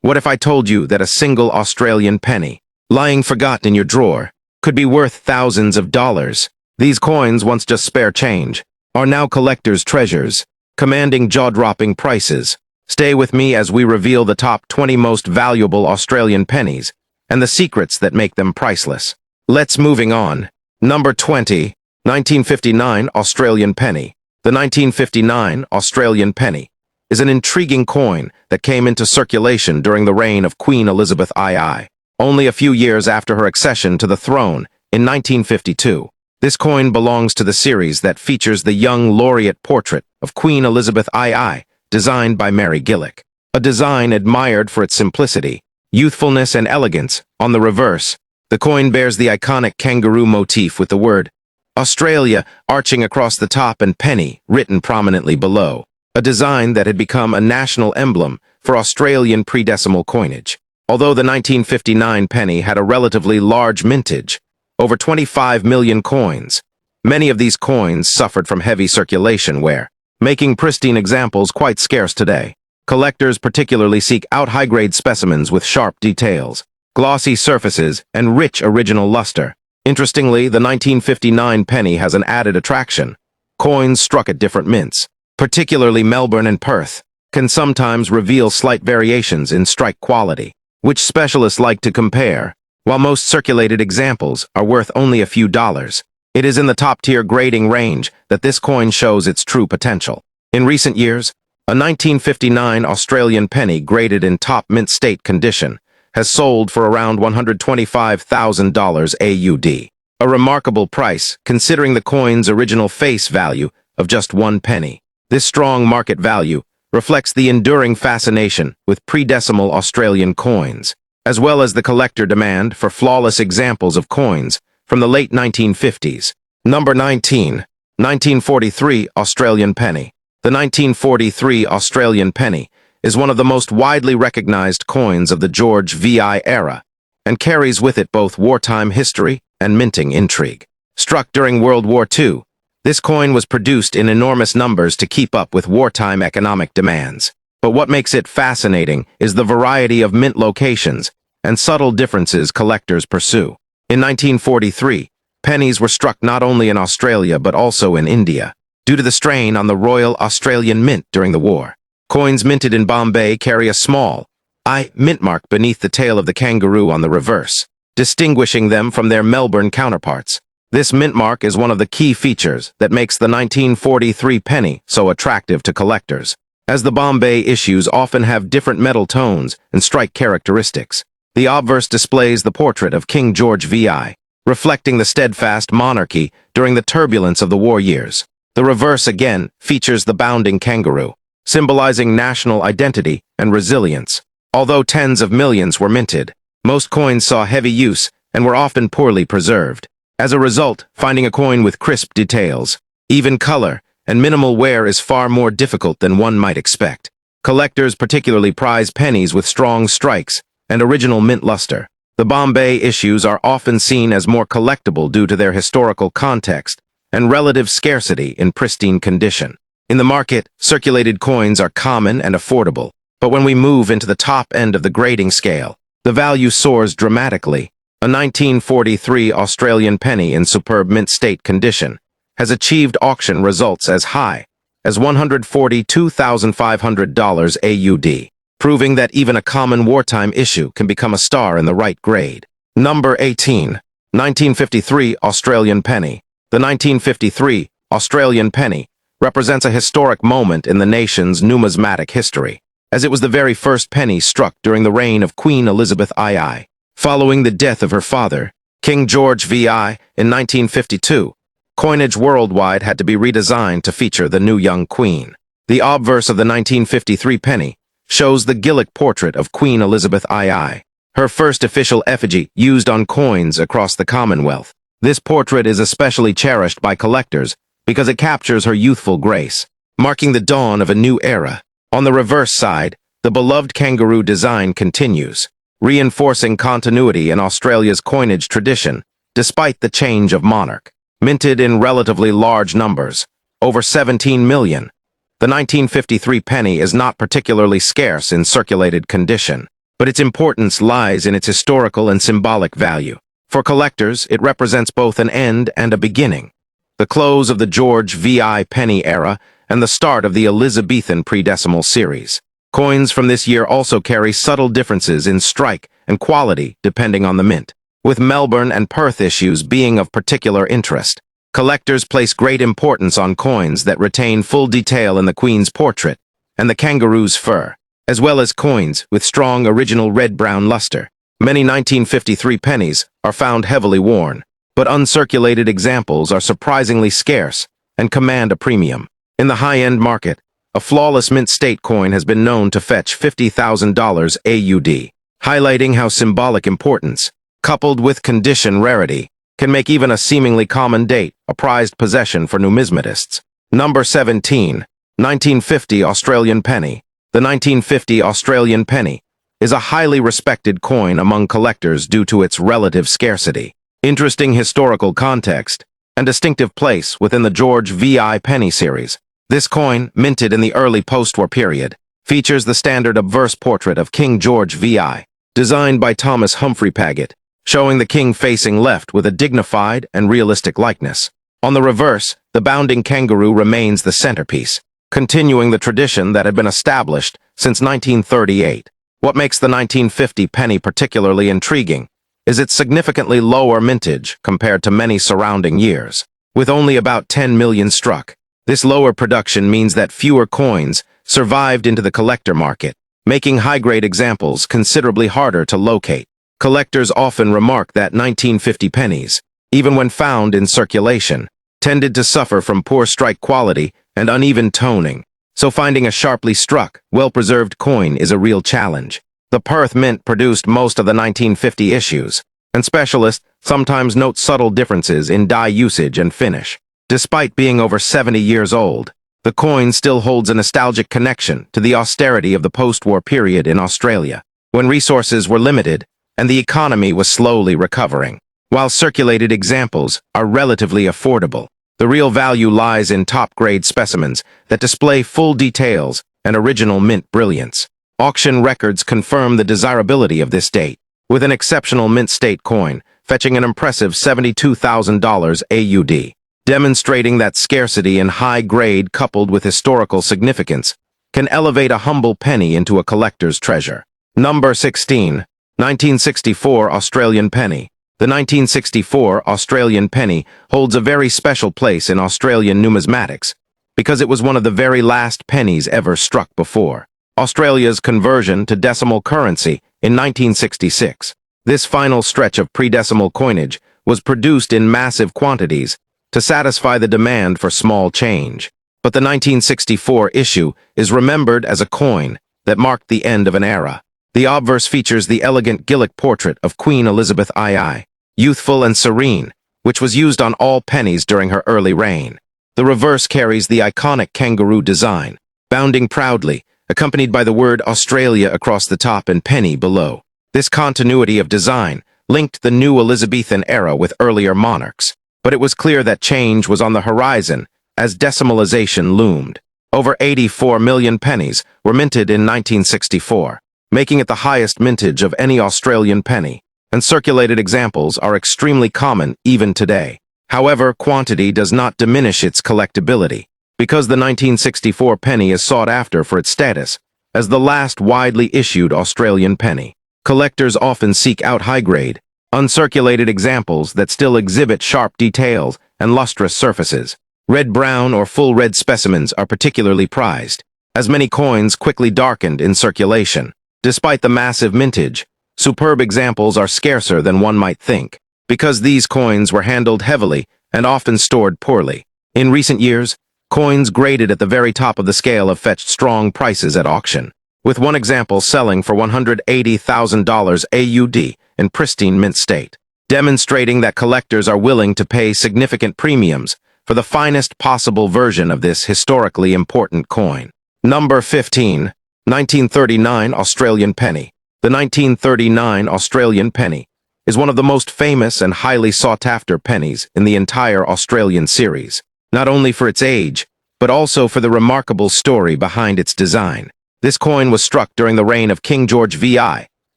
What if I told you that a single Australian penny, lying forgotten in your drawer, could be worth thousands of dollars? These coins, once just spare change, are now collectors' treasures, commanding jaw-dropping prices. Stay with me as we reveal the top 20 most valuable Australian pennies and the secrets that make them priceless. Let's moving on. Number 20, 1959 Australian penny. The 1959 Australian penny is an intriguing coin that came into circulation during the reign of Queen Elizabeth II, only a few years after her accession to the throne in 1952. This coin belongs to the series that features the young laureate portrait of Queen Elizabeth II, designed by Mary Gillick. A design admired for its simplicity, youthfulness, and elegance. On the reverse, the coin bears the iconic kangaroo motif with the word Australia arching across the top and penny written prominently below, a design that had become a national emblem for Australian pre-decimal coinage. Although the 1959 penny had a relatively large mintage, over 25 million coins, many of these coins suffered from heavy circulation wear, making pristine examples quite scarce today. Collectors particularly seek out high-grade specimens with sharp details, glossy surfaces, and rich original luster. Interestingly, the 1959 penny has an added attraction. Coins struck at different mints, particularly Melbourne and Perth, can sometimes reveal slight variations in strike quality, which specialists like to compare. While most circulated examples are worth only a few dollars, it is in the top-tier grading range that this coin shows its true potential. In recent years, a 1959 Australian penny graded in top mint state condition has sold for around $125,000 AUD, a remarkable price considering the coin's original face value of just 1 penny. This strong market value reflects the enduring fascination with pre-decimal Australian coins, as well as the collector demand for flawless examples of coins from the late 1950s. Number 19, 1943 Australian penny. The 1943 Australian penny is one of the most widely recognized coins of the George VI era and carries with it both wartime history and minting intrigue. Struck during World War II, this coin was produced in enormous numbers to keep up with wartime economic demands. But what makes it fascinating is the variety of mint locations and subtle differences collectors pursue. In 1943, pennies were struck not only in Australia but also in India, due to the strain on the Royal Australian Mint during the war. Coins minted in Bombay carry a small I mint mark beneath the tail of the kangaroo on the reverse, distinguishing them from their Melbourne counterparts. This mint mark is one of the key features that makes the 1943 penny so attractive to collectors, as the Bombay issues often have different metal tones and strike characteristics. The obverse displays the portrait of King George VI, reflecting the steadfast monarchy during the turbulence of the war years. The reverse again features the bounding kangaroo, symbolizing national identity and resilience. Although tens of millions were minted, most coins saw heavy use and were often poorly preserved. As a result, finding a coin with crisp details, even color, and minimal wear is far more difficult than one might expect. Collectors particularly prize pennies with strong strikes and original mint luster. The Bombay issues are often seen as more collectible due to their historical context and relative scarcity in pristine condition. In the market, circulated coins are common and affordable, but when we move into the top end of the grading scale, the value soars dramatically. A 1943 Australian penny in superb mint state condition has achieved auction results as high as $142,500 AUD, proving that even a common wartime issue can become a star in the right grade. Number 18, 1953 Australian penny. The 1953 Australian penny represents a historic moment in the nation's numismatic history, as it was the very first penny struck during the reign of Queen Elizabeth II. Following the death of her father, King George VI, in 1952, coinage worldwide had to be redesigned to feature the new young queen. The obverse of the 1953 penny shows the Gillick portrait of Queen Elizabeth II, her first official effigy used on coins across the Commonwealth. This portrait is especially cherished by collectors because it captures her youthful grace, marking the dawn of a new era. On the reverse side, the beloved kangaroo design continues, reinforcing continuity in Australia's coinage tradition, despite the change of monarch. Minted in relatively large numbers, over 17 million, the 1953 penny is not particularly scarce in circulated condition. but its importance lies in its historical and symbolic value. For collectors, it represents both an end and a beginning. The close of the George VI penny era and the start of the Elizabethan pre-decimal series. Coins from this year also carry subtle differences in strike and quality depending on the mint, with Melbourne and Perth issues being of particular interest. Collectors place great importance on coins that retain full detail in the Queen's portrait and the kangaroo's fur, as well as coins with strong original red-brown luster. Many 1953 pennies are found heavily worn, but uncirculated examples are surprisingly scarce and command a premium. In the high-end market, a flawless mint state coin has been known to fetch $50,000 AUD, highlighting how symbolic importance, coupled with condition rarity, can make even a seemingly common date a prized possession for numismatists. Number 17. 1950 Australian Penny. The 1950 Australian penny is a highly respected coin among collectors due to its relative scarcity, interesting historical context, and distinctive place within the George VI penny series. This coin, minted in the early post-war period, features the standard obverse portrait of King George VI, designed by Thomas Humphrey Paget, showing the king facing left with a dignified and realistic likeness. On the reverse, the bounding kangaroo remains the centerpiece, continuing the tradition that had been established since 1938. What makes the 1950 penny particularly intriguing is its significantly lower mintage compared to many surrounding years. With only about 10 million struck, this lower production means that fewer coins survived into the collector market, making high-grade examples considerably harder to locate. Collectors often remark that 1950 pennies, even when found in circulation, tended to suffer from poor strike quality and uneven toning, so finding a sharply struck, well-preserved coin is a real challenge. The Perth Mint produced most of the 1950 issues, and specialists sometimes note subtle differences in die usage and finish. Despite being over 70 years old, the coin still holds a nostalgic connection to the austerity of the post-war period in Australia, when resources were limited and the economy was slowly recovering. While circulated examples are relatively affordable, the real value lies in top-grade specimens that display full details and original mint brilliance. Auction records confirm the desirability of this date, with an exceptional mint state coin fetching an impressive $72,000 AUD, demonstrating that scarcity and high grade coupled with historical significance can elevate a humble penny into a collector's treasure. Number 16. 1964 Australian Penny. The 1964 Australian penny holds a very special place in Australian numismatics because it was one of the very last pennies ever struck before Australia's conversion to decimal currency in 1966. This final stretch of pre-decimal coinage was produced in massive quantities to satisfy the demand for small change. But the 1964 issue is remembered as a coin that marked the end of an era. The obverse features the elegant Gillick portrait of Queen Elizabeth II, youthful and serene, which was used on all pennies during her early reign. The reverse carries the iconic kangaroo design, bounding proudly, accompanied by the word Australia across the top and penny below. This continuity of design linked the new Elizabethan era with earlier monarchs, but it was clear that change was on the horizon as decimalization loomed. Over 84 million pennies were minted in 1964, making it the highest mintage of any Australian penny, and circulated examples are extremely common even today. However, quantity does not diminish its collectability, because the 1964 penny is sought after for its status as the last widely issued Australian penny. Collectors often seek out high-grade, uncirculated examples that still exhibit sharp details and lustrous surfaces. Red-brown or full red specimens are particularly prized, as many coins quickly darkened in circulation. Despite the massive mintage, superb examples are scarcer than one might think, because these coins were handled heavily and often stored poorly. In recent years, coins graded at the very top of the scale have fetched strong prices at auction, with one example selling for $180,000 AUD in pristine mint state, demonstrating that collectors are willing to pay significant premiums for the finest possible version of this historically important coin. Number 15. 1939 Australian Penny. The 1939 Australian penny is one of the most famous and highly sought-after pennies in the entire Australian series, not only for its age, but also for the remarkable story behind its design. This coin was struck during the reign of King George VI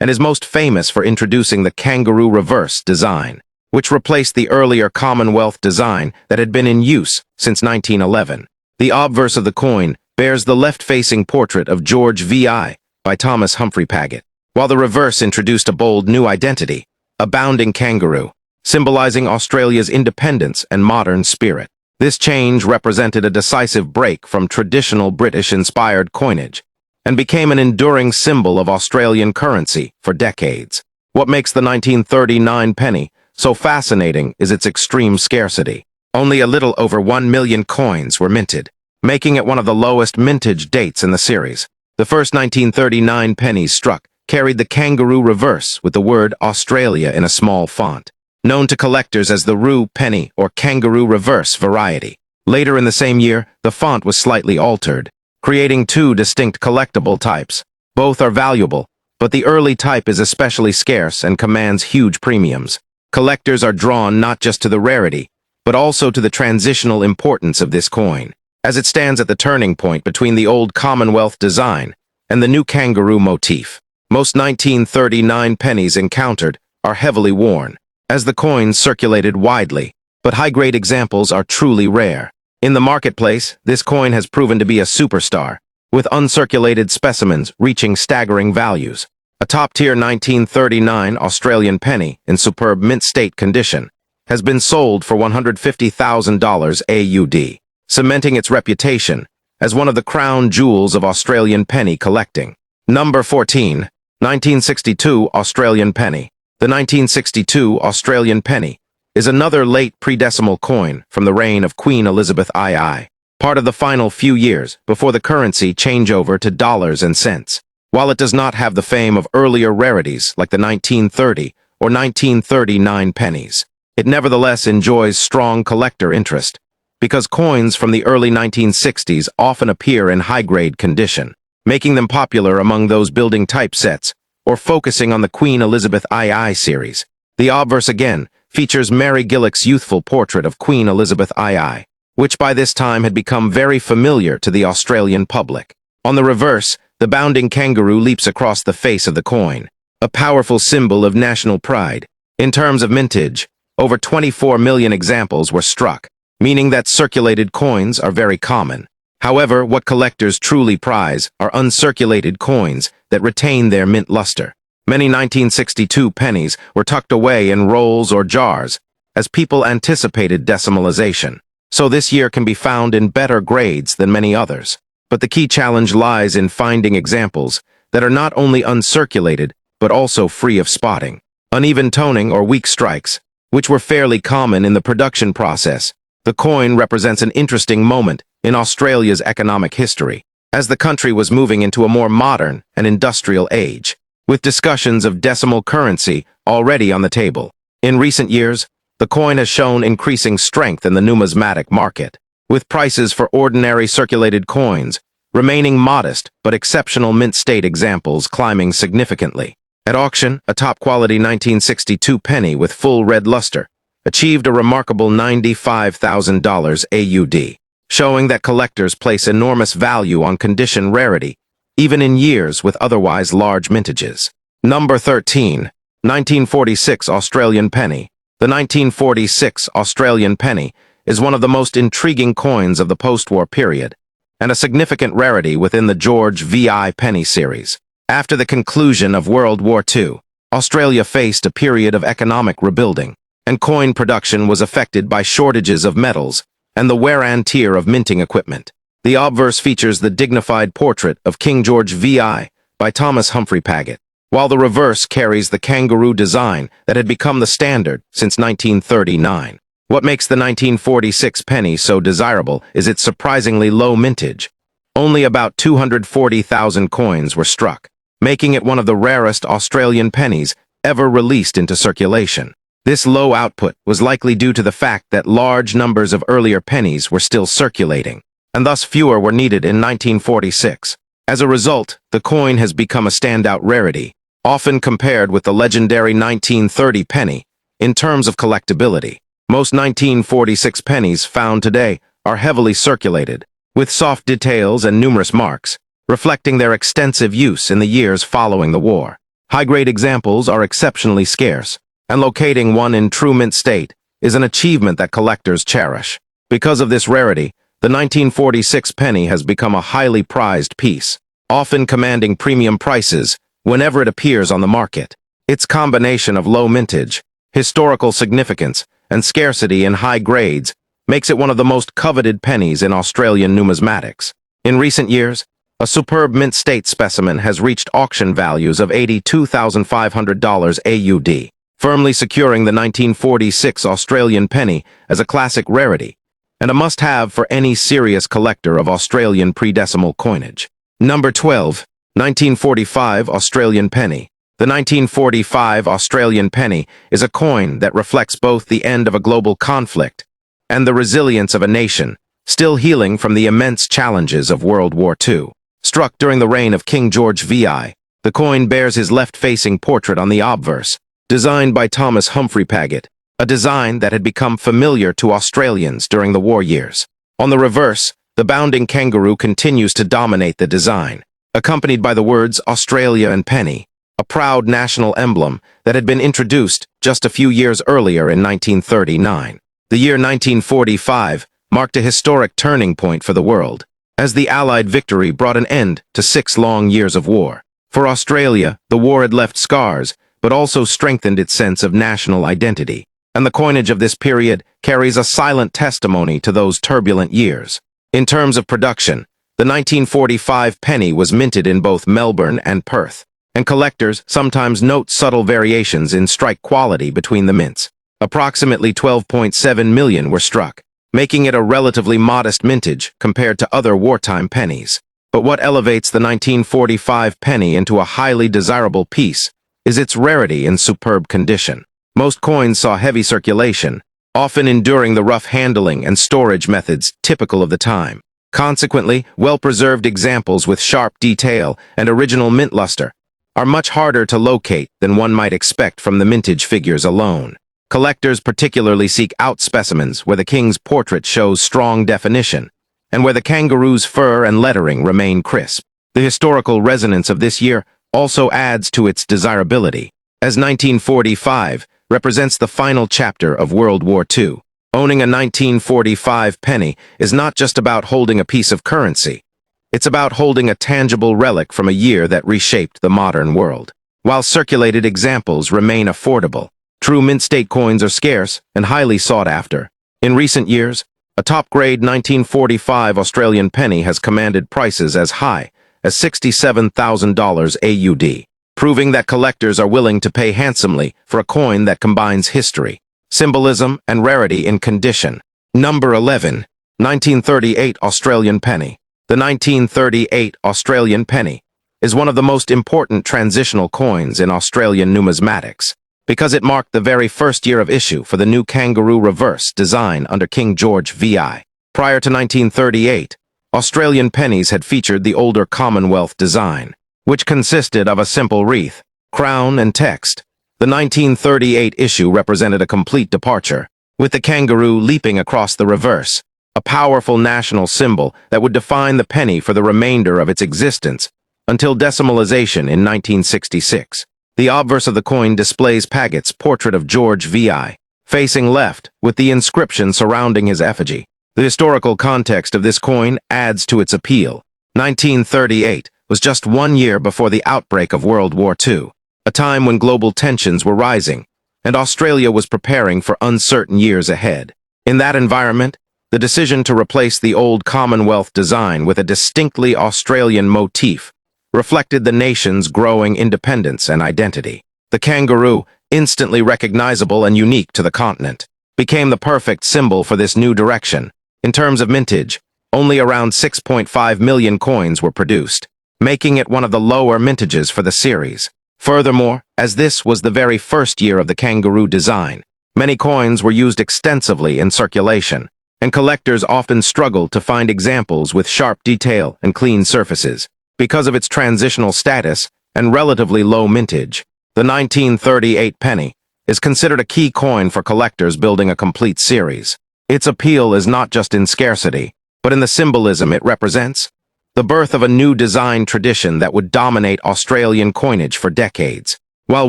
and is most famous for introducing the kangaroo reverse design, which replaced the earlier Commonwealth design that had been in use since 1911. The obverse of the coin bears the left-facing portrait of George VI by Thomas Humphrey Paget, while the reverse introduced a bold new identity, a bounding kangaroo, symbolizing Australia's independence and modern spirit. This change represented a decisive break from traditional British-inspired coinage and became an enduring symbol of Australian currency for decades. What makes the 1939 penny so fascinating is its extreme scarcity. Only a little over 1 million coins were minted, making it one of the lowest mintage dates in the series. The first 1939 pennies struck carried the kangaroo reverse with the word Australia in a small font, known to collectors as the Roo penny or kangaroo reverse variety. Later in the same year, the font was slightly altered, creating two distinct collectible types. Both are valuable, but the early type is especially scarce and commands huge premiums. Collectors are drawn not just to the rarity, but also to the transitional importance of this coin, as it stands at the turning point between the old Commonwealth design and the new kangaroo motif. Most 1939 pennies encountered are heavily worn, as the coins circulated widely, but high-grade examples are truly rare. In the marketplace, this coin has proven to be a superstar, with uncirculated specimens reaching staggering values. A top-tier 1939 Australian penny in superb mint-state condition has been sold for $150,000 AUD, cementing its reputation as one of the crown jewels of Australian penny collecting. Number 14. 1962 Australian Penny. The 1962 Australian penny is another late pre-decimal coin from the reign of Queen Elizabeth II, part of the final few years before the currency changeover to dollars and cents. While it does not have the fame of earlier rarities like the 1930 or 1939 pennies, it nevertheless enjoys strong collector interest, because coins from the early 1960s often appear in high-grade condition, making them popular among those building typesets or focusing on the Queen Elizabeth II series. The obverse again features Mary Gillick's youthful portrait of Queen Elizabeth II, which by this time had become very familiar to the Australian public. On the reverse, the bounding kangaroo leaps across the face of the coin, a powerful symbol of national pride. In terms of mintage, over 24 million examples were struck, meaning that circulated coins are very common. However, what collectors truly prize are uncirculated coins that retain their mint luster. Many 1962 pennies were tucked away in rolls or jars, as people anticipated decimalization, so this year can be found in better grades than many others. But the key challenge lies in finding examples that are not only uncirculated, but also free of spotting, uneven toning, or weak strikes, which were fairly common in the production process. The coin represents an interesting moment in Australia's economic history, as the country was moving into a more modern and industrial age, with discussions of decimal currency already on the table. In recent years, the coin has shown increasing strength in the numismatic market, with prices for ordinary circulated coins remaining modest but exceptional mint-state examples climbing significantly. At auction, a top-quality 1962 penny with full red luster achieved a remarkable $95,000 AUD, showing that collectors place enormous value on condition rarity, even in years with otherwise large mintages. Number 13. 1946 Australian Penny. The 1946 Australian penny is one of the most intriguing coins of the post-war period, and a significant rarity within the George VI penny series. After the conclusion of World War II, Australia faced a period of economic rebuilding, and coin production was affected by shortages of metals and the wear and tear of minting equipment. The obverse features the dignified portrait of King George VI by Thomas Humphrey Paget, while the reverse carries the kangaroo design that had become the standard since 1939. What makes the 1946 penny so desirable is its surprisingly low mintage. Only about 240,000 coins were struck, making it one of the rarest Australian pennies ever released into circulation. This low output was likely due to the fact that large numbers of earlier pennies were still circulating, and thus fewer were needed in 1946. As a result, the coin has become a standout rarity, often compared with the legendary 1930 penny in terms of collectability. Most 1946 pennies found today are heavily circulated, with soft details and numerous marks, reflecting their extensive use in the years following the war. High-grade examples are exceptionally scarce, and locating one in true mint state is an achievement that collectors cherish. Because of this rarity, the 1946 penny has become a highly prized piece, often commanding premium prices whenever it appears on the market. Its combination of low mintage, historical significance, and scarcity in high grades makes it one of the most coveted pennies in Australian numismatics. In recent years, a superb mint state specimen has reached auction values of $82,500 AUD, firmly securing the 1946 Australian penny as a classic rarity and a must-have for any serious collector of Australian pre-decimal coinage. Number 12, 1945 Australian penny. The 1945 Australian penny is a coin that reflects both the end of a global conflict and the resilience of a nation, still healing from the immense challenges of World War II. Struck during the reign of King George VI, the coin bears his left-facing portrait on the obverse, designed by Thomas Humphrey Paget, a design that had become familiar to Australians during the war years. On the reverse, the bounding kangaroo continues to dominate the design, accompanied by the words Australia and penny, a proud national emblem that had been introduced just a few years earlier in 1939. The year 1945 marked a historic turning point for the world, as the Allied victory brought an end to 6 long years of war. For Australia, the war had left scars, but also strengthened its sense of national identity, and the coinage of this period carries a silent testimony to those turbulent years. In terms of production, the 1945 penny was minted in both Melbourne and Perth, and collectors sometimes note subtle variations in strike quality between the mints. Approximately 12.7 million were struck, making it a relatively modest mintage compared to other wartime pennies. But what elevates the 1945 penny into a highly desirable piece is its rarity and superb condition. Most coins saw heavy circulation, often enduring the rough handling and storage methods typical of the time. Consequently, well-preserved examples with sharp detail and original mint luster are much harder to locate than one might expect from the mintage figures alone. Collectors particularly seek out specimens where the king's portrait shows strong definition, and where the kangaroo's fur and lettering remain crisp. The historical resonance of this year also adds to its desirability, as 1945 represents the final chapter of World War II. Owning a 1945 penny is not just about holding a piece of currency. It's about holding a tangible relic from a year that reshaped the modern world. While circulated examples remain affordable, true mint state coins are scarce and highly sought after. In recent years, a top-grade 1945 Australian penny has commanded prices as high as $67,000 AUD, proving that collectors are willing to pay handsomely for a coin that combines history, symbolism, and rarity in condition. Number 11, 1938 Australian penny. The 1938 Australian penny is one of the most important transitional coins in Australian numismatics, because it marked the very first year of issue for the new kangaroo reverse design under King George VI. Prior to 1938, Australian pennies had featured the older Commonwealth design, which consisted of a simple wreath, crown, and text. The 1938 issue represented a complete departure, with the kangaroo leaping across the reverse, a powerful national symbol that would define the penny for the remainder of its existence, until decimalization in 1966. The obverse of the coin displays Paget's portrait of George VI, facing left, with the inscription surrounding his effigy. The historical context of this coin adds to its appeal. 1938 was just 1 year before the outbreak of World War II, a time when global tensions were rising, and Australia was preparing for uncertain years ahead. In that environment, the decision to replace the old Commonwealth design with a distinctly Australian motif reflected the nation's growing independence and identity. The kangaroo, instantly recognizable and unique to the continent, became the perfect symbol for this new direction. In terms of mintage, only around 6.5 million coins were produced, making it one of the lower mintages for the series. Furthermore, as this was the very first year of the kangaroo design, many coins were used extensively in circulation, and collectors often struggled to find examples with sharp detail and clean surfaces. Because of its transitional status and relatively low mintage, the 1938 penny is considered a key coin for collectors building a complete series. Its appeal is not just in scarcity, but in the symbolism it represents, the birth of a new design tradition that would dominate Australian coinage for decades. While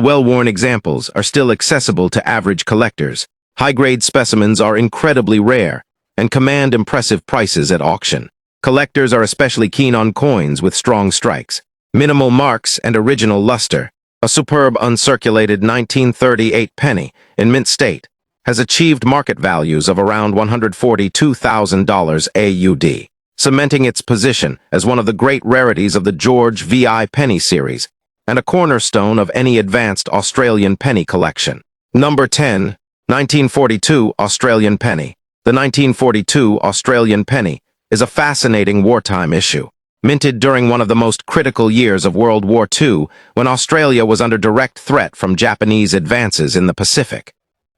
well-worn examples are still accessible to average collectors, high-grade specimens are incredibly rare and command impressive prices at auction. Collectors are especially keen on coins with strong strikes, minimal marks, and original luster. A superb uncirculated 1938 penny in mint state has achieved market values of around $142,000 AUD, cementing its position as one of the great rarities of the George VI penny series and a cornerstone of any advanced Australian penny collection. Number 10. 1942 Australian Penny. The 1942 Australian penny is a fascinating wartime issue, minted during one of the most critical years of World War II when Australia was under direct threat from Japanese advances in the Pacific.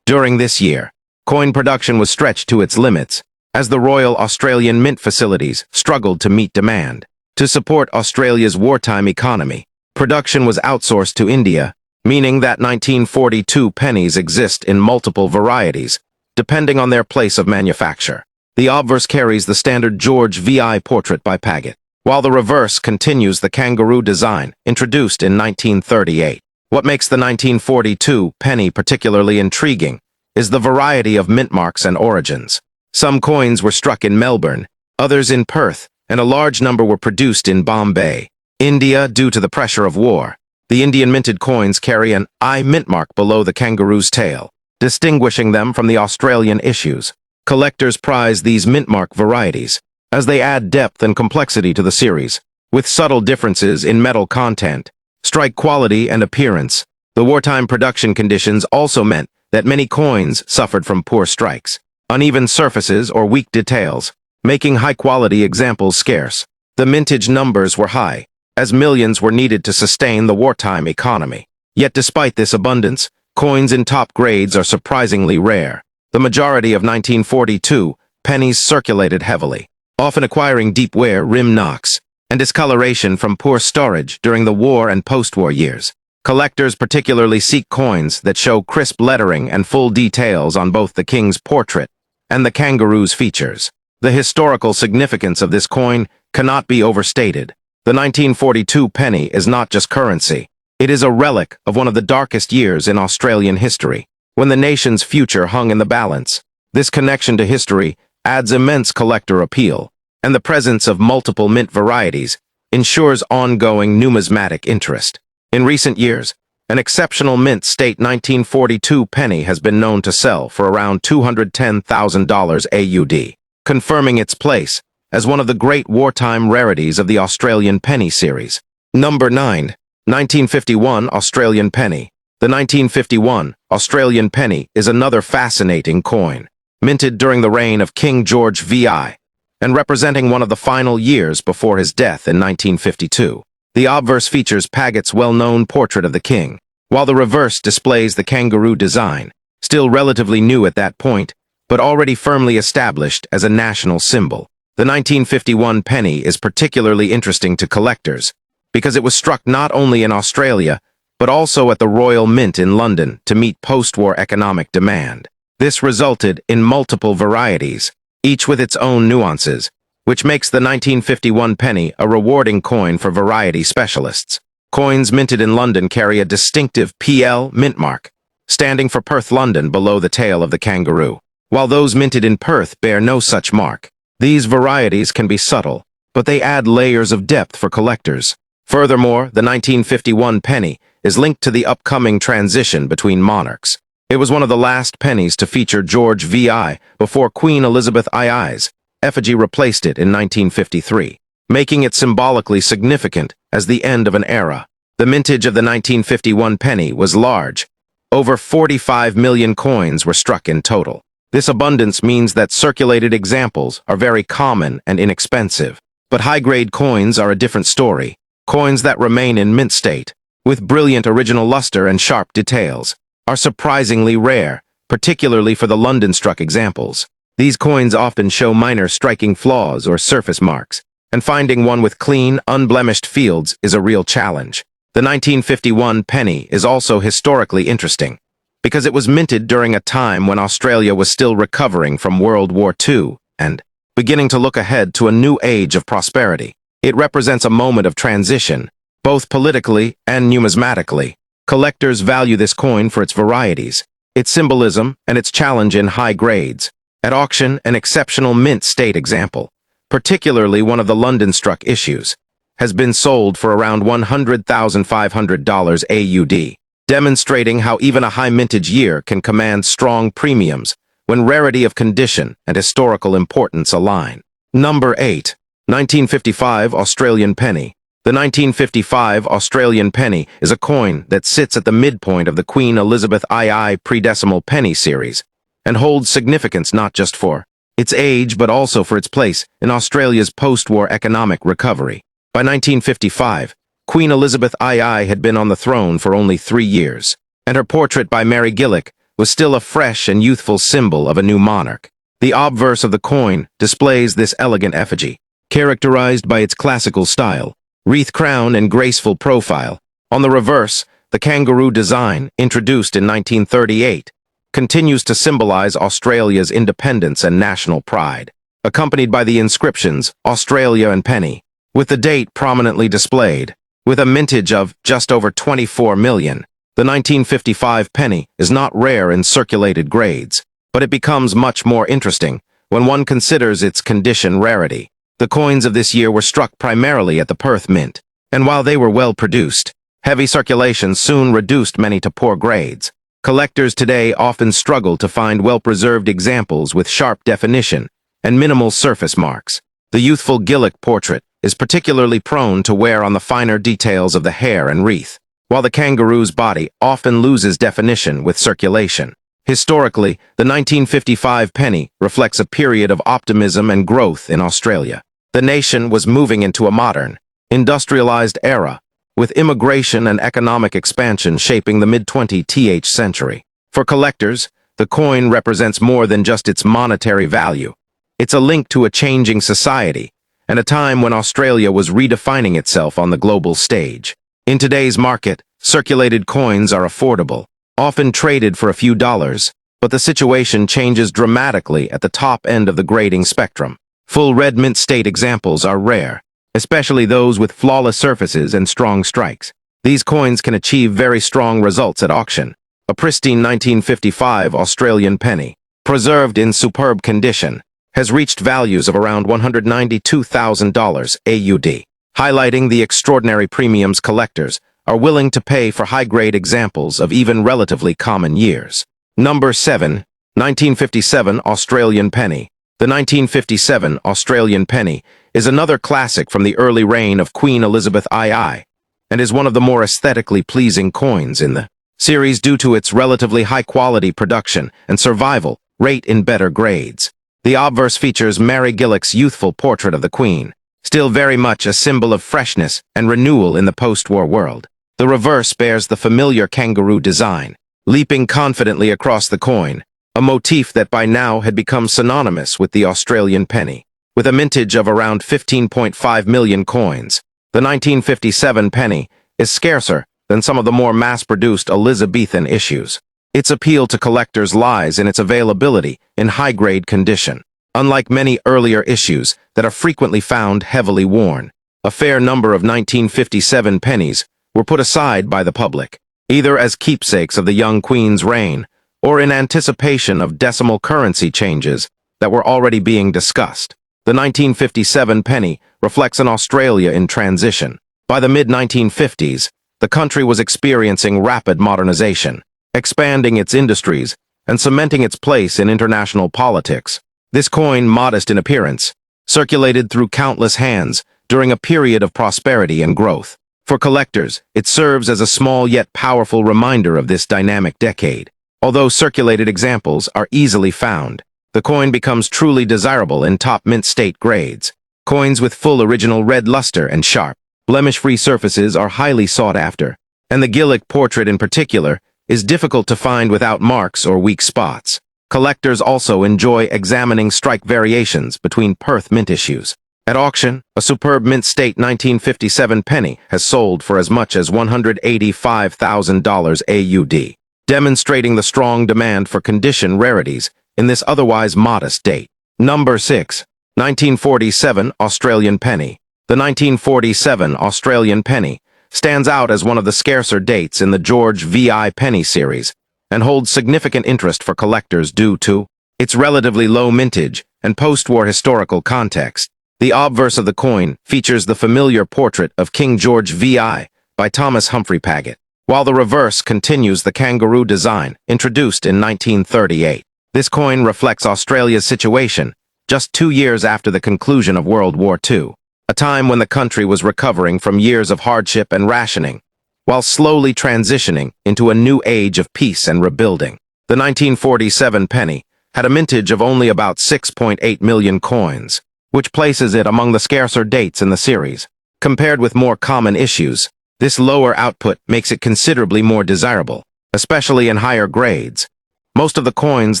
During this year, coin production was stretched to its limits as the Royal Australian Mint facilities struggled to meet demand. To support Australia's wartime economy, production was outsourced to India, meaning that 1942 pennies exist in multiple varieties, depending on their place of manufacture. The obverse carries the standard George VI portrait by Paget, while the reverse continues the kangaroo design introduced in 1938. What makes the 1942 penny particularly intriguing is the variety of mint marks and origins. Some coins were struck in Melbourne, others in Perth, and a large number were produced in Bombay, India, due to the pressure of war. The Indian minted coins carry an I mint mark below the kangaroo's tail, distinguishing them from the Australian issues. Collectors prize these mint mark varieties, as they add depth and complexity to the series, with subtle differences in metal content, strike quality, and appearance. The wartime production conditions also meant that many coins suffered from poor strikes, uneven surfaces, or weak details, making high-quality examples scarce. The mintage numbers were high, as millions were needed to sustain the wartime economy. Yet despite this abundance, coins in top grades are surprisingly rare. The majority of 1942 pennies circulated heavily, often acquiring deep wear, rim knocks, and discoloration from poor storage during the war and post-war years. Collectors particularly seek coins that show crisp lettering and full details on both the king's portrait and the kangaroo's features. The historical significance of this coin cannot be overstated. The 1942 penny is not just currency. It is a relic of one of the darkest years in Australian history, when the nation's future hung in the balance. This connection to history adds immense collector appeal, and the presence of multiple mint varieties ensures ongoing numismatic interest. In recent years, an exceptional mint state 1942 penny has been known to sell for around $210,000 AUD, confirming its place as one of the great wartime rarities of the Australian penny series. Number 9. 1951 Australian Penny. The 1951 Australian penny is another fascinating coin, minted during the reign of King George VI, and representing one of the final years before his death in 1952. The obverse features Paget's well-known portrait of the king, while the reverse displays the kangaroo design, still relatively new at that point, but already firmly established as a national symbol. The 1951 penny is particularly interesting to collectors because it was struck not only in Australia, but also at the Royal Mint in London to meet post-war economic demand. This resulted in multiple varieties, each with its own nuances, which makes the 1951 penny a rewarding coin for variety specialists. Coins minted in London carry a distinctive PL mint mark, standing for Perth, London, below the tail of the kangaroo, while those minted in Perth bear no such mark. These varieties can be subtle, but they add layers of depth for collectors. Furthermore, the 1951 penny is linked to the upcoming transition between monarchs. It was one of the last pennies to feature George VI before Queen Elizabeth II's effigy replaced it in 1953, making it symbolically significant as the end of an era. The mintage of the 1951 penny was large. Over 45 million coins were struck in total. This abundance means that circulated examples are very common and inexpensive. But high-grade coins are a different story. Coins that remain in mint state, with brilliant original luster and sharp details, are surprisingly rare, particularly for the London-struck examples. These coins often show minor striking flaws or surface marks, and finding one with clean, unblemished fields is a real challenge. The 1951 penny is also historically interesting, because it was minted during a time when Australia was still recovering from World War II and beginning to look ahead to a new age of prosperity. It represents a moment of transition, both politically and numismatically. Collectors value this coin for its varieties, its symbolism, and its challenge in high grades. At auction, an exceptional mint state example, particularly one of the London-struck issues, has been sold for around $100,500 AUD, demonstrating how even a high mintage year can command strong premiums when rarity of condition and historical importance align. Number 8. 1955 Australian Penny. The 1955 Australian penny is a coin that sits at the midpoint of the Queen Elizabeth II pre-decimal penny series and holds significance not just for its age but also for its place in Australia's post-war economic recovery. By 1955, Queen Elizabeth II had been on the throne for only 3 years, and her portrait by Mary Gillick was still a fresh and youthful symbol of a new monarch. The obverse of the coin displays this elegant effigy, characterized by its classical style, wreath crown, and graceful profile. On the reverse, the kangaroo design, introduced in 1938, continues to symbolize Australia's independence and national pride, accompanied by the inscriptions Australia and Penny, with the date prominently displayed. With a mintage of just over 24 million, the 1955 penny is not rare in circulated grades, but it becomes much more interesting when one considers its condition rarity. The coins of this year were struck primarily at the Perth Mint, and while they were well produced, heavy circulation soon reduced many to poor grades. Collectors today often struggle to find well-preserved examples with sharp definition and minimal surface marks. The youthful Gillick portrait is particularly prone to wear on the finer details of the hair and wreath, while the kangaroo's body often loses definition with circulation. Historically, the 1955 penny reflects a period of optimism and growth in Australia. The nation was moving into a modern, industrialized era, with immigration and economic expansion shaping the mid-20th century. For collectors, the coin represents more than just its monetary value. It's a link to a changing society, and a time when Australia was redefining itself on the global stage. In today's market, circulated coins are affordable, often traded for a few dollars, but the situation changes dramatically at the top end of the grading spectrum. Full red mint state examples are rare, especially those with flawless surfaces and strong strikes. These coins can achieve very strong results at auction. A pristine 1955 Australian penny, preserved in superb condition, has reached values of around $192,000 AUD, highlighting the extraordinary premiums collectors are willing to pay for high-grade examples of even relatively common years. Number 7. 1957 Australian Penny. The 1957 Australian penny is another classic from the early reign of Queen Elizabeth II, and is one of the more aesthetically pleasing coins in the series due to its relatively high-quality production and survival rate in better grades. The obverse features Mary Gillick's youthful portrait of the Queen, still very much a symbol of freshness and renewal in the post-war world. The reverse bears the familiar kangaroo design, leaping confidently across the coin, a motif that by now had become synonymous with the Australian penny. With a mintage of around 15.5 million coins, the 1957 penny is scarcer than some of the more mass-produced Elizabethan issues. Its appeal to collectors lies in its availability in high-grade condition. Unlike many earlier issues that are frequently found heavily worn, a fair number of 1957 pennies were put aside by the public, either as keepsakes of the young Queen's reign or in anticipation of decimal currency changes that were already being discussed. The 1957 penny reflects an Australia in transition. By the mid-1950s, the country was experiencing rapid modernization, expanding its industries and cementing its place in international politics. This coin, modest in appearance, circulated through countless hands during a period of prosperity and growth. For collectors, it serves as a small yet powerful reminder of this dynamic decade. Although circulated examples are easily found, the coin becomes truly desirable in top mint state grades. Coins with full original red luster and sharp, blemish-free surfaces are highly sought after, and the Gillick portrait in particular is difficult to find without marks or weak spots. Collectors also enjoy examining strike variations between Perth mint issues. At auction, a superb mint state 1957 penny has sold for as much as $185,000 AUD, demonstrating the strong demand for condition rarities in this otherwise modest date. Number 6. 1947 Australian Penny. The 1947 Australian penny stands out as one of the scarcer dates in the George V.I. Penny series and holds significant interest for collectors due to its relatively low mintage and post-war historical context. The obverse of the coin features the familiar portrait of King George V.I. by Thomas Humphrey Paget, while the reverse continues the kangaroo design introduced in 1938. This coin reflects Australia's situation just 2 years after the conclusion of World War II, a time when the country was recovering from years of hardship and rationing, while slowly transitioning into a new age of peace and rebuilding. The 1947 penny had a mintage of only about 6.8 million coins, which places it among the scarcer dates in the series. Compared with more common issues, this lower output makes it considerably more desirable, especially in higher grades. Most of the coins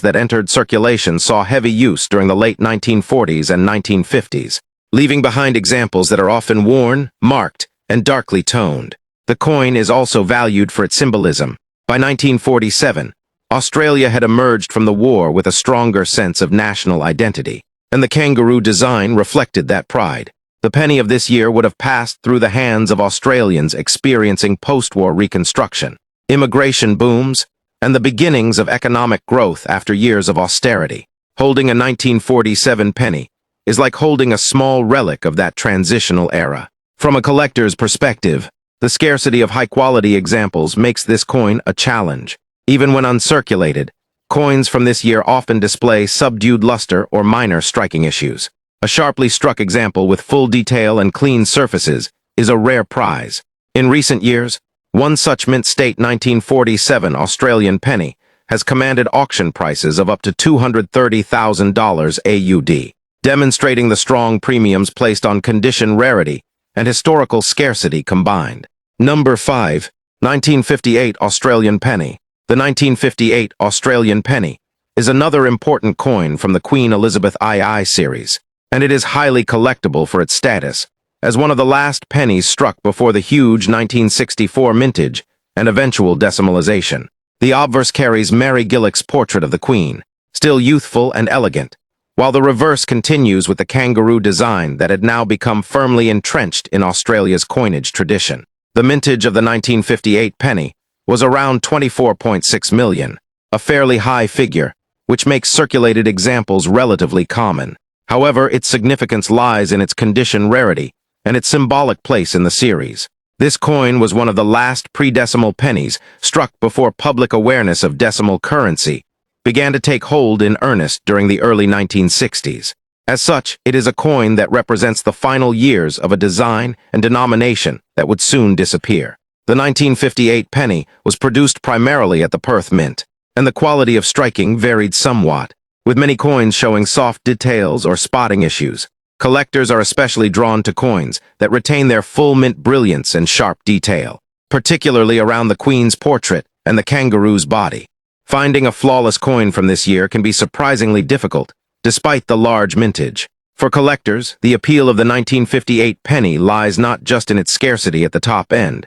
that entered circulation saw heavy use during the late 1940s and 1950s, leaving behind examples that are often worn, marked, and darkly toned. The coin is also valued for its symbolism. By 1947, Australia had emerged from the war with a stronger sense of national identity, and the kangaroo design reflected that pride. The penny of this year would have passed through the hands of Australians experiencing post-war reconstruction, immigration booms, and the beginnings of economic growth after years of austerity. Holding a 1947 penny is like holding a small relic of that transitional era. From a collector's perspective, the scarcity of high-quality examples makes this coin a challenge. Even when uncirculated, coins from this year often display subdued luster or minor striking issues. A sharply struck example with full detail and clean surfaces is a rare prize. In recent years, one such mint state 1947 Australian penny has commanded auction prices of up to $230,000 AUD, demonstrating the strong premiums placed on condition rarity and historical scarcity combined. Number 5. 1958 Australian penny. The 1958 Australian penny is another important coin from the Queen Elizabeth II series, and it is highly collectible for its status as one of the last pennies struck before the huge 1964 mintage and eventual decimalization. The obverse carries Mary Gillick's portrait of the Queen, still youthful and elegant, while the reverse continues with the kangaroo design that had now become firmly entrenched in Australia's coinage tradition. The mintage of the 1958 penny was around 24.6 million, a fairly high figure, which makes circulated examples relatively common. However, its significance lies in its condition rarity and its symbolic place in the series. This coin was one of the last pre-decimal pennies struck before public awareness of decimal currency began to take hold in earnest during the early 1960s. As such, it is a coin that represents the final years of a design and denomination that would soon disappear. The 1958 penny was produced primarily at the Perth Mint, and the quality of striking varied somewhat, with many coins showing soft details or spotting issues. Collectors are especially drawn to coins that retain their full mint brilliance and sharp detail, particularly around the Queen's portrait and the kangaroo's body. Finding a flawless coin from this year can be surprisingly difficult, despite the large mintage. For collectors, the appeal of the 1958 penny lies not just in its scarcity at the top end,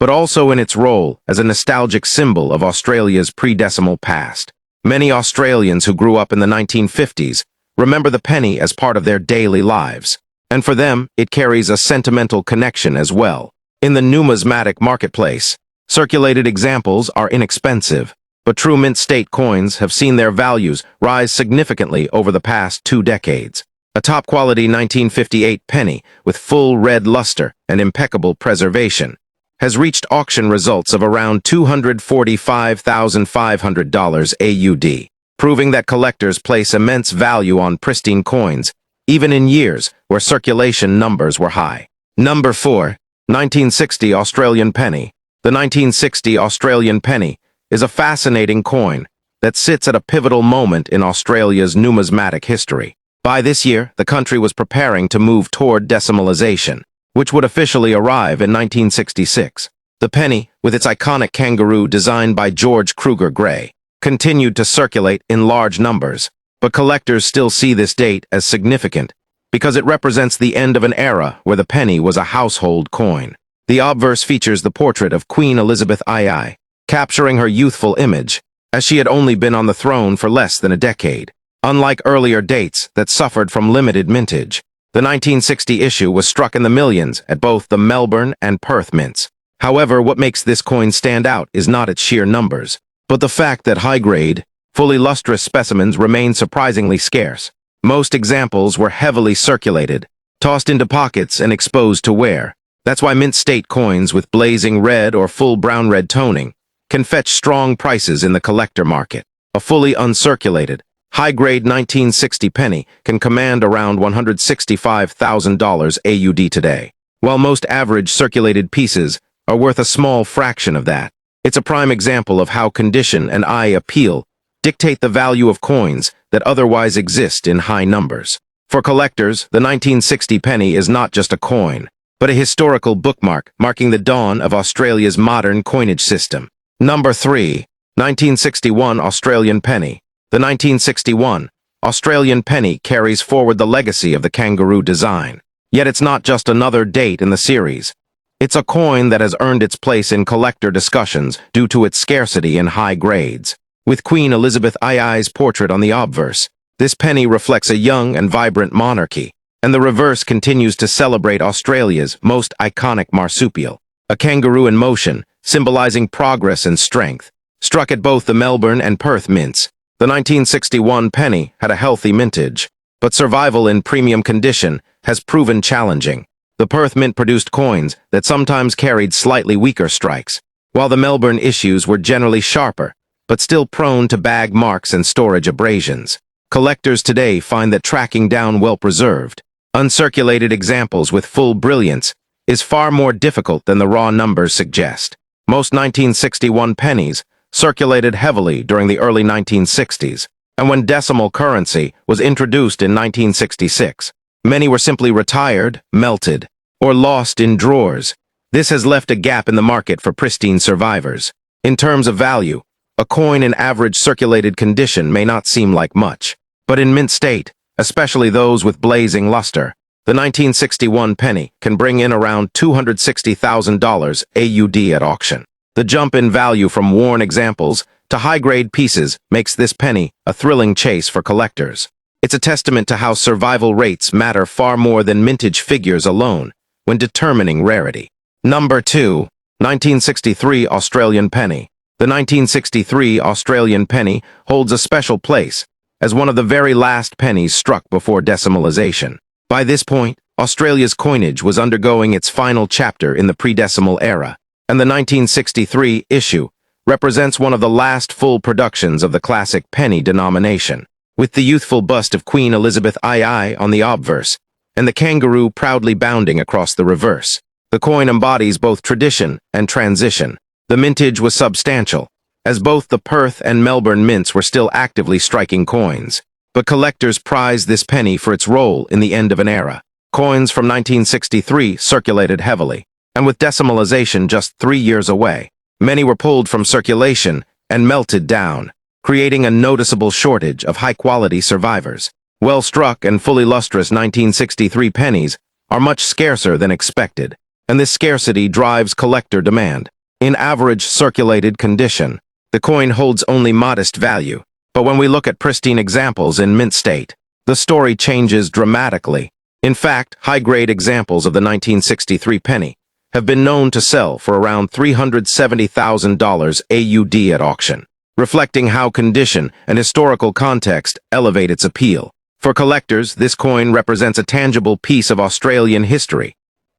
but also in its role as a nostalgic symbol of Australia's pre-decimal past. Many Australians who grew up in the 1950s remember the penny as part of their daily lives, and for them, it carries a sentimental connection as well. In the numismatic marketplace, circulated examples are inexpensive, but true mint state coins have seen their values rise significantly over the past 2 decades. A top-quality 1958 penny with full red luster and impeccable preservation has reached auction results of around $245,500 AUD, proving that collectors place immense value on pristine coins, even in years where circulation numbers were high. Number 4. 1960 Australian penny. The 1960 Australian penny is a fascinating coin that sits at a pivotal moment in Australia's numismatic history. By this year, the country was preparing to move toward decimalization, which would officially arrive in 1966. The penny, with its iconic kangaroo designed by George Kruger Gray, continued to circulate in large numbers, but collectors still see this date as significant because it represents the end of an era where the penny was a household coin. The obverse features the portrait of Queen Elizabeth II, capturing her youthful image, as she had only been on the throne for less than a decade. Unlike earlier dates that suffered from limited mintage, the 1960 issue was struck in the millions at both the Melbourne and Perth mints, However, what makes this coin stand out is not its sheer numbers, but the fact that high-grade, fully lustrous specimens remain surprisingly scarce. Most examples were heavily circulated, tossed into pockets and exposed to wear. That's why mint state coins with blazing red or full brown red toning can fetch strong prices in the collector market. A fully uncirculated, high-grade 1960 penny can command around $165,000 AUD today, while most average circulated pieces are worth a small fraction of that. It's a prime example of how condition and eye appeal dictate the value of coins that otherwise exist in high numbers. For collectors, the 1960 penny is not just a coin, but a historical bookmark marking the dawn of Australia's modern coinage system. Number 3. 1961 Australian Penny. The 1961 Australian penny carries forward the legacy of the kangaroo design. Yet it's not just another date in the series. It's a coin that has earned its place in collector discussions due to its scarcity in high grades. With Queen Elizabeth II's portrait on the obverse, this penny reflects a young and vibrant monarchy, and the reverse continues to celebrate Australia's most iconic marsupial, a kangaroo in motion, symbolizing progress and strength. Struck at both the Melbourne and Perth mints, the 1961 penny had a healthy mintage, but survival in premium condition has proven challenging. The Perth mint produced coins that sometimes carried slightly weaker strikes, while the Melbourne issues were generally sharper, but still prone to bag marks and storage abrasions. Collectors today find that tracking down well-preserved, uncirculated examples with full brilliance is far more difficult than the raw numbers suggest. Most 1961 pennies circulated heavily during the early 1960s, and when decimal currency was introduced in 1966, many were simply retired, melted, or lost in drawers. This has left a gap in the market for pristine survivors. In terms of value, a coin in average circulated condition may not seem like much, but in mint state, especially those with blazing luster, the 1961 penny can bring in around $260,000 AUD at auction. The jump in value from worn examples to high-grade pieces makes this penny a thrilling chase for collectors. It's a testament to how survival rates matter far more than mintage figures alone when determining rarity. Number 2. 1963 Australian Penny. The 1963 Australian penny holds a special place as one of the very last pennies struck before decimalization. By this point, Australia's coinage was undergoing its final chapter in the pre-decimal era, and the 1963 issue represents one of the last full productions of the classic penny denomination, with the youthful bust of Queen Elizabeth II on the obverse, and the kangaroo proudly bounding across the reverse. The coin embodies both tradition and transition. The mintage was substantial, as both the Perth and Melbourne mints were still actively striking coins, but collectors prized this penny for its role in the end of an era. Coins from 1963 circulated heavily, and with decimalization just 3 years away, many were pulled from circulation and melted down, creating a noticeable shortage of high-quality survivors. Well-struck and fully lustrous 1963 pennies are much scarcer than expected, and this scarcity drives collector demand. In average circulated condition, the coin holds only modest value, but when we look at pristine examples in mint state, the story changes dramatically. In fact, high-grade examples of the 1963 penny have been known to sell for around $370,000 AUD at auction, reflecting how condition and historical context elevate its appeal. For collectors, this coin represents a tangible piece of Australian history,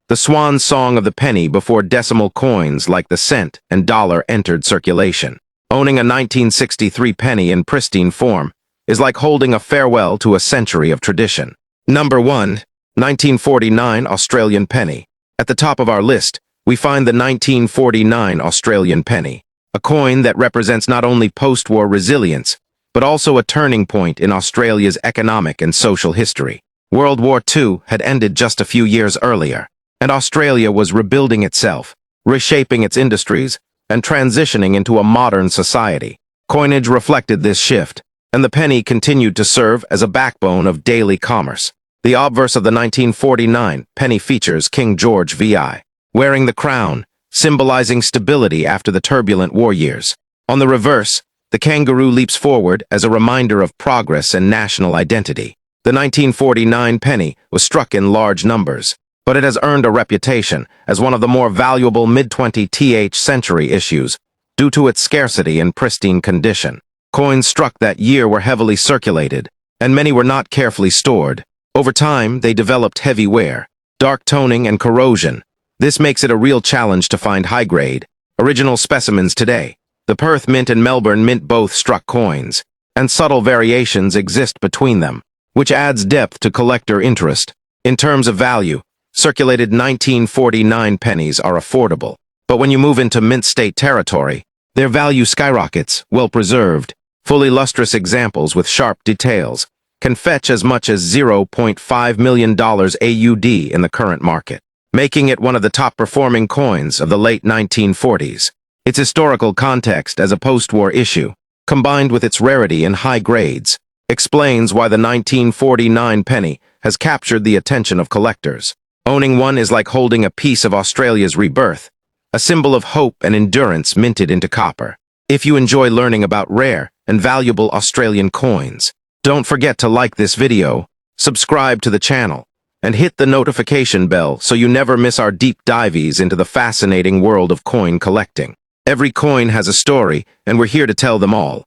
the swan song of the penny before decimal coins like the cent and dollar entered circulation. Owning a 1963 penny in pristine form is like holding a farewell to a century of tradition. Number 1. 1949 Australian Penny. At the top of our list, we find the 1949 Australian penny, a coin that represents not only post-war resilience, but also a turning point in Australia's economic and social history. World War II had ended just a few years earlier, and Australia was rebuilding itself, reshaping its industries, and transitioning into a modern society. Coinage reflected this shift, and the penny continued to serve as a backbone of daily commerce. The obverse of the 1949 penny features King George VI, wearing the crown, symbolizing stability after the turbulent war years. On the reverse, the kangaroo leaps forward as a reminder of progress and national identity. The 1949 penny was struck in large numbers, but it has earned a reputation as one of the more valuable mid-20th century issues due to its scarcity and pristine condition. Coins struck that year were heavily circulated, and many were not carefully stored. Over time, they developed heavy wear, dark toning, and corrosion. This makes it a real challenge to find high-grade, original specimens today. The Perth Mint and Melbourne Mint both struck coins, and subtle variations exist between them, which adds depth to collector interest. In terms of value, circulated 1949 pennies are affordable, but when you move into mint state territory, their value skyrockets. Well-preserved, fully lustrous examples with sharp details can fetch as much as $0.5 million AUD in the current market, making it one of the top-performing coins of the late 1940s. Its historical context as a post-war issue, combined with its rarity and high grades, explains why the 1949 penny has captured the attention of collectors. Owning one is like holding a piece of Australia's rebirth, a symbol of hope and endurance minted into copper. If you enjoy learning about rare and valuable Australian coins, don't forget to like this video, subscribe to the channel, and hit the notification bell so you never miss our deep dives into the fascinating world of coin collecting. Every coin has a story, and we're here to tell them all.